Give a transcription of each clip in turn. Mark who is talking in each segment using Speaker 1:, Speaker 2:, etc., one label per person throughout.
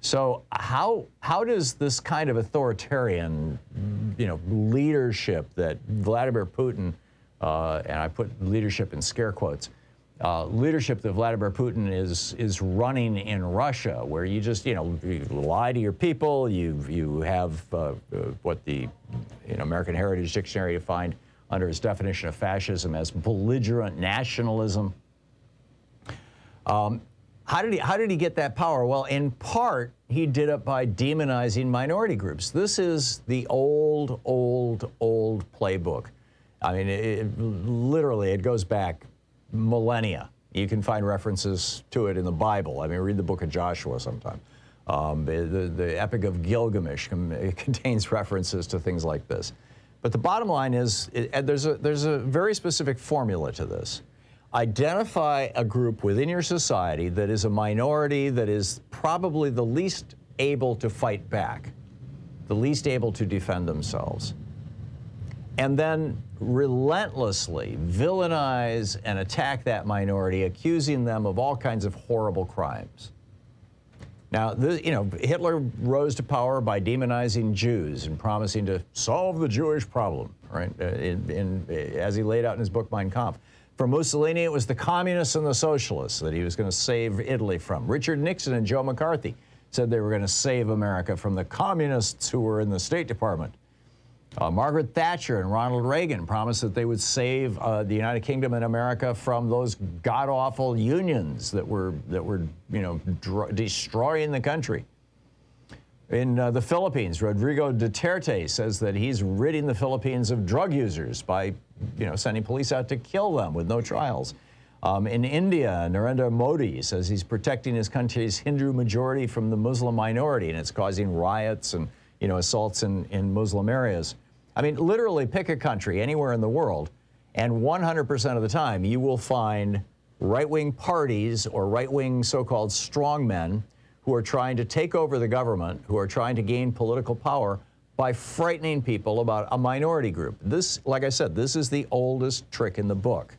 Speaker 1: So how does this kind of authoritarian, leadership that Vladimir Putin, and I put leadership in scare quotes, leadership that Vladimir Putin is running in Russia, where you just you lie to your people, you have what the American Heritage Dictionary defined under its definition of fascism as belligerent nationalism. How did he get that power? Well, in part, he did it by demonizing minority groups. This is the old playbook. I mean, literally, it goes back millennia. You can find references to it in the Bible. I mean, read the book of Joshua sometime. The Epic of Gilgamesh contains references to things like this. But the bottom line is, there's a very specific formula to this. Identify a group within your society that is a minority, that is probably the least able to fight back, the least able to defend themselves, and then relentlessly villainize and attack that minority, accusing them of all kinds of horrible crimes. Now, Hitler rose to power by demonizing Jews and promising to solve the Jewish problem, right? As he laid out in his book, Mein Kampf. For Mussolini, it was the communists and the socialists that he was going to save Italy from. Richard Nixon and Joe McCarthy said they were going to save America from the communists who were in the State Department. Margaret Thatcher and Ronald Reagan promised that they would save the United Kingdom and America from those god-awful unions that were destroying the country. In the Philippines, Rodrigo Duterte says that he's ridding the Philippines of drug users by, sending police out to kill them with no trials. In India, Narendra Modi says he's protecting his country's Hindu majority from the Muslim minority, and it's causing riots and, assaults in Muslim areas. I mean, literally pick a country anywhere in the world, and 100% of the time you will find right-wing parties or right-wing so-called strongmen who are trying to take over the government, who are trying to gain political power by frightening people about a minority group. This, like I said, this is the oldest trick in the book.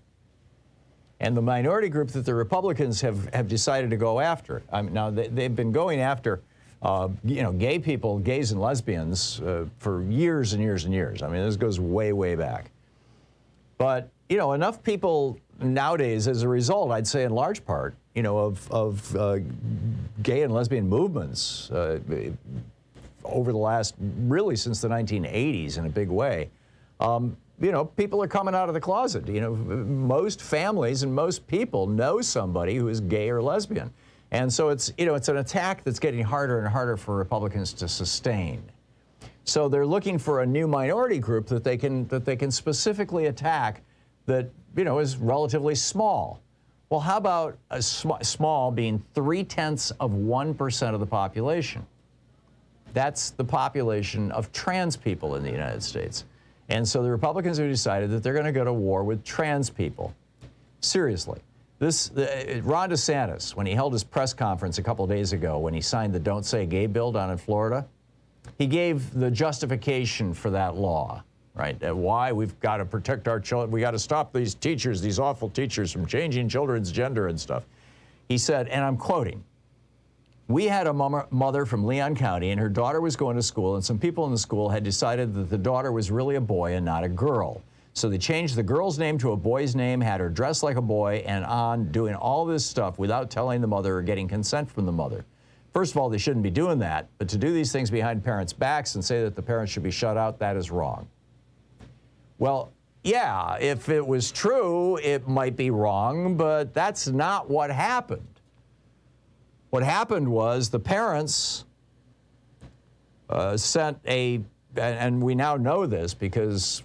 Speaker 1: And the minority group that the Republicans have decided to go after, now they've been going after, gay people, gays and lesbians for years and years and years. I mean, this goes way, way back. But, enough people nowadays, as a result, I'd say in large part, of gay and lesbian movements over the last, really since the 1980s in a big way, people are coming out of the closet. Most families and most people know somebody who is gay or lesbian. And so it's an attack that's getting harder and harder for Republicans to sustain. So they're looking for a new minority group that they can specifically attack that, is relatively small. Well, how about a small being 0.3% of the population? That's the population of trans people in the United States. And so the Republicans have decided that they're going to go to war with trans people. Seriously. Ron DeSantis, when he held his press conference a couple days ago, when he signed the Don't Say Gay bill down in Florida, he gave the justification for that law, right? Why we've got to protect our children. We got to stop these teachers, these awful teachers, from changing children's gender and stuff. He said, and I'm quoting, "We had a mother from Leon County, and her daughter was going to school, and some people in the school had decided that the daughter was really a boy and not a girl. So they changed the girl's name to a boy's name, had her dress like a boy, and on doing all this stuff without telling the mother or getting consent from the mother. First of all, they shouldn't be doing that, but to do these things behind parents' backs and say that the parents should be shut out, that is wrong." Well, yeah, if it was true, it might be wrong, but that's not what happened. What happened was the parents sent and we now know this because,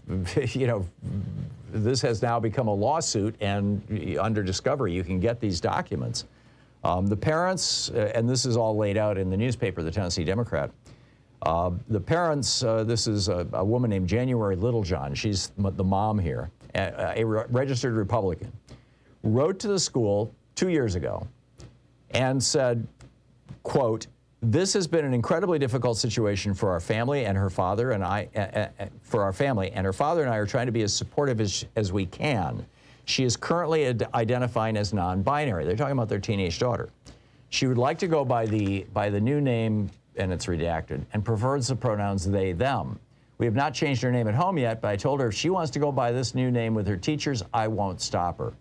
Speaker 1: this has now become a lawsuit, and under discovery you can get these documents. The parents, and this is all laid out in the newspaper, the Tennessee Democrat, the parents, this is a woman named January Littlejohn, she's the mom here, a registered Republican, wrote to the school 2 years ago and said, quote, "This has been an incredibly difficult situation for our family and her father and I, her father and I are trying to be as supportive as we can. She is currently identifying as non-binary." They're talking about their teenage daughter. She would like to go by the new name, and it's redacted, and prefers the pronouns they, them. We have not changed her name at home yet, but I told her if she wants to go by this new name with her teachers, I won't stop her.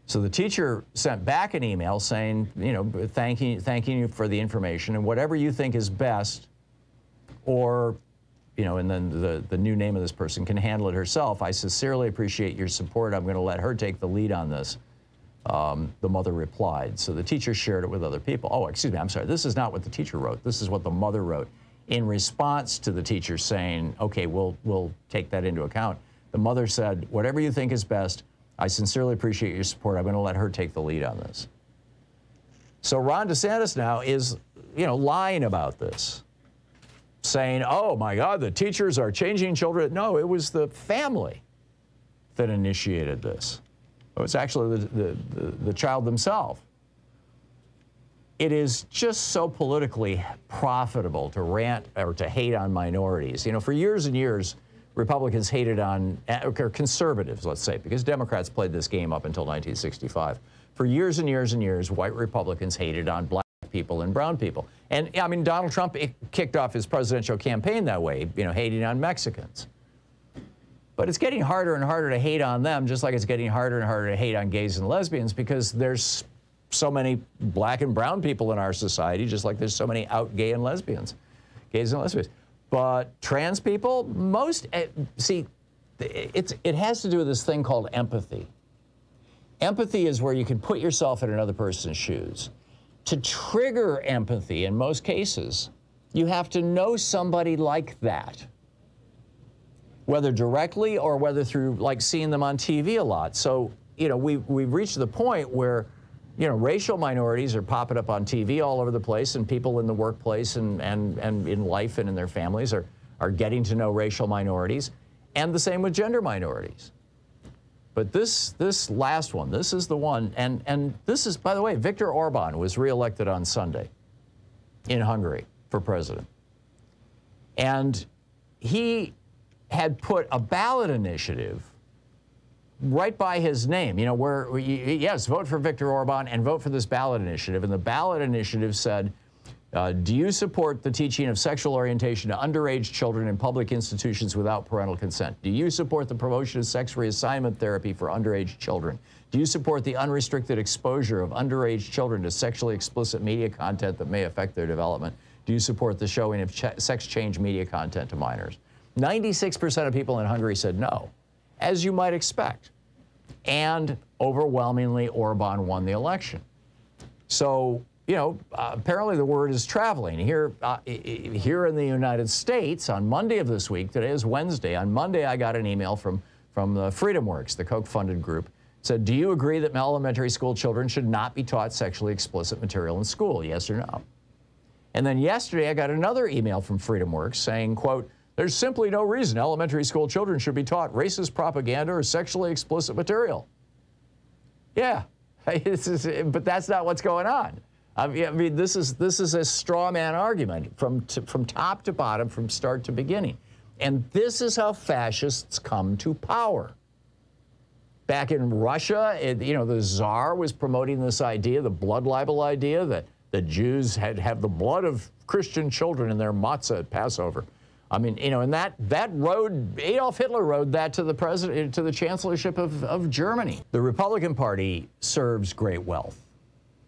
Speaker 1: So the teacher sent back an email saying, you know, thanking you for the information, and whatever you think is best, or, you know, and then the new name of this person can handle it herself. I sincerely appreciate your support. I'm going to let her take the lead on this. The mother replied. So the teacher shared it with other people. Oh, excuse me, I'm sorry. This is not what the teacher wrote. This is what the mother wrote in response to the teacher saying, okay, we'll take that into account. The mother said, whatever you think is best, I sincerely appreciate your support. I'm going to let her take the lead on this. So Ron DeSantis now is, you know, lying about this, saying, oh my God, the teachers are changing children. No, it was the family that initiated this. It was actually the child themselves. It is just so politically profitable to rant or to hate on minorities. You know, for years and years, Republicans hated on, or conservatives, let's say, because Democrats played this game up until 1965. For years and years and years, white Republicans hated on black people and brown people. And I mean, Donald Trump kicked off his presidential campaign that way, you know, hating on Mexicans. But it's getting harder and harder to hate on them, just like it's getting harder and harder to hate on gays and lesbians, because there's so many black and brown people in our society, just like there's so many out gay and lesbians, gays and lesbians. But trans people, see, it has to do with this thing called empathy. Empathy is where you can put yourself in another person's shoes. To trigger empathy, in most cases, you have to know somebody like that, whether directly or whether through, like, seeing them on TV a lot. So, you know, we've reached the point where, you know, racial minorities are popping up on TV all over the place, and people in the workplace and in life and in their families are getting to know racial minorities, and the same with gender minorities. But this last one, this is the one, and this is, by the way, Viktor Orban was reelected on Sunday in Hungary for president. And he had put a ballot initiative right by his name, you know, where, yes, vote for Viktor Orban and vote for this ballot initiative. And the ballot initiative said, do you support the teaching of sexual orientation to underage children in public institutions without parental consent? Do you support the promotion of sex reassignment therapy for underage children? Do you support the unrestricted exposure of underage children to sexually explicit media content that may affect their development? Do you support the showing of sex change media content to minors? 96% of people in Hungary said no, as you might expect. And overwhelmingly, Orban won the election. So, you know, apparently the word is traveling. Here in the United States, on Monday of this week, today is Wednesday, on Monday I got an email from the Freedom Works, the Koch-funded group, said, do you agree that elementary school children should not be taught sexually explicit material in school, yes or no? And then yesterday I got another email from Freedom Works saying, quote, there's simply no reason elementary school children should be taught racist propaganda or sexually explicit material. Yeah, but that's not what's going on. I mean, this is a straw man argument from top to bottom, from start to beginning. And this is how fascists come to power. Back in Russia, you know, the Tsar was promoting this idea, the blood libel idea, that the Jews have the blood of Christian children in their matzah at Passover. I mean, you know, and that road, Adolf Hitler rode that to the president, to the chancellorship of Germany. The Republican Party serves great wealth.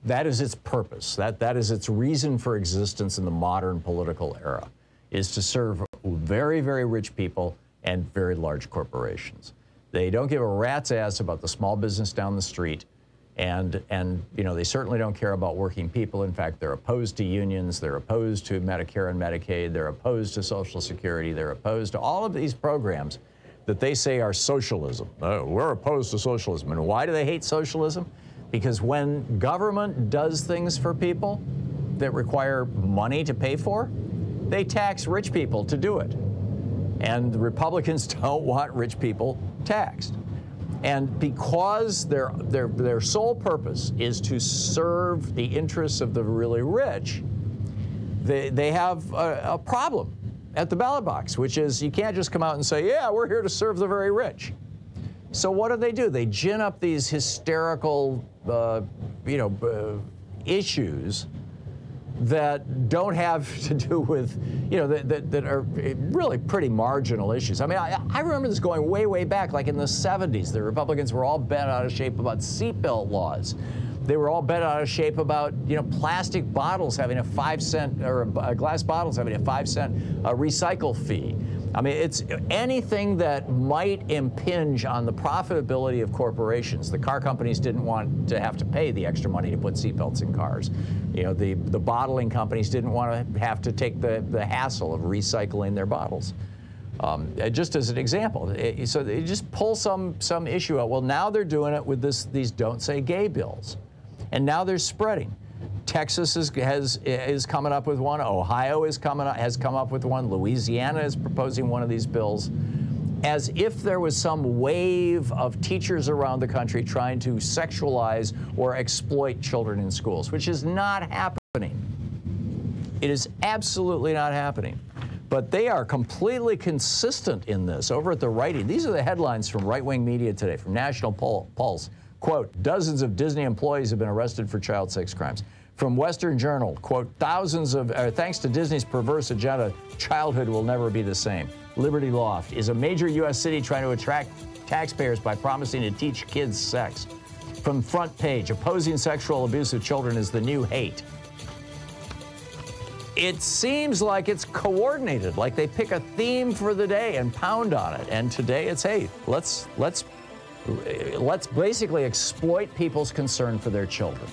Speaker 1: That is its purpose. That is its reason for existence in the modern political era, is to serve very, very rich people and very large corporations. They don't give a rat's ass about the small business down the street. And you know, they certainly don't care about working people. In fact, they're opposed to unions. They're opposed to Medicare and Medicaid. They're opposed to Social Security. They're opposed to all of these programs that they say are socialism. Oh, we're opposed to socialism. And why do they hate socialism? Because when government does things for people that require money to pay for, they tax rich people to do it. And the Republicans don't want rich people taxed. And because their sole purpose is to serve the interests of the really rich, they have a problem at the ballot box, which is you can't just come out and say, yeah, we're here to serve the very rich. So what do? They gin up these hysterical, issues that don't have to do with, you know, that are really pretty marginal issues. I mean, I remember this going way, way back, like in the 70s. The Republicans were all bent out of shape about seatbelt laws. They were all bent out of shape about, you know, plastic bottles having a 5-cent, or glass bottles having a 5-cent recycle fee. I mean, it's anything that might impinge on the profitability of corporations. The car companies didn't want to have to pay the extra money to put seatbelts in cars. You know, the bottling companies didn't want to have to take the hassle of recycling their bottles. Just as an example, so they just pull some issue out. Well, now they're doing it with these Don't Say Gay bills, and now they're spreading. Texas is coming up with one. Ohio has come up with one. Louisiana is proposing one of these bills, as if there was some wave of teachers around the country trying to sexualize or exploit children in schools, which is not happening. It is absolutely not happening. But they are completely consistent in this over at the right. These are the headlines from right-wing media today, from National Pulse. Quote, dozens of Disney employees have been arrested for child sex crimes. From Western Journal, quote, thanks to Disney's perverse agenda, childhood will never be the same. Liberty Loft, is a major U.S. city trying to attract taxpayers by promising to teach kids sex. From Front Page, opposing sexual abuse of children is the new hate. It seems like it's coordinated, like they pick a theme for the day and pound on it. And today it's, hey, let's basically exploit people's concern for their children.